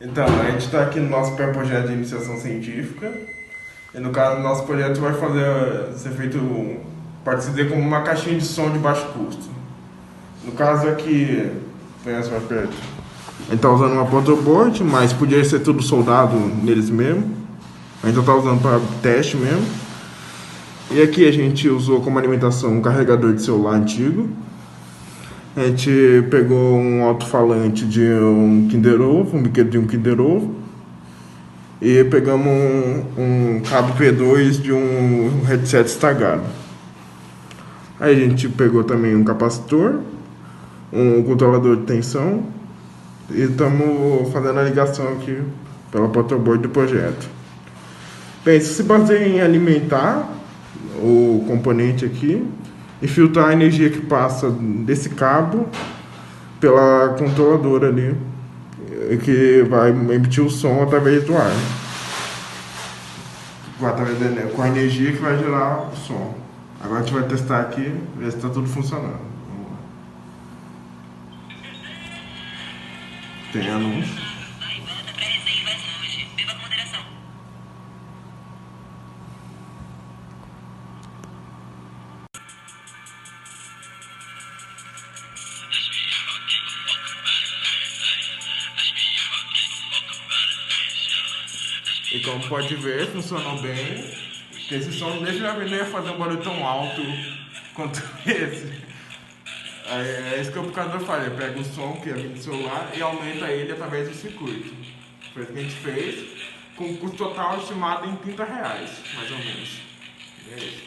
Então, a gente está aqui no nosso pré-projeto de iniciação científica. E no caso, o nosso projeto vai ser feito, pode-se dizer, como uma caixinha de som de baixo custo. No caso aqui, tem essa perto. A gente está usando uma protoboard, mas podia ser tudo soldado neles mesmo. A gente está usando para teste mesmo. E aqui a gente usou como alimentação um carregador de celular antigo. A gente pegou um alto-falante de um Kinder Ovo, um brinquedo de um Kinder Ovo. E pegamos um cabo P2 de um headset estragado. Aí a gente pegou também um capacitor, um controlador de tensão. E estamos fazendo a ligação aqui pela protoboard do projeto. Bem, isso se baseia em alimentar o componente aqui e filtrar a energia que passa desse cabo pela controladora ali, que vai emitir o som através do ar, com a energia que vai gerar o som. Agora a gente vai testar aqui, ver se está tudo funcionando. Vamos lá. Tem anúncio. E como pode ver, funcionou bem. Porque esse som nem ia fazer um barulho tão alto quanto esse. É isso que o amplificador faz, ele pega o som que é do celular e aumenta ele através do circuito. Foi o que a gente fez, com o custo total estimado em R$30, mais ou menos. E é isso.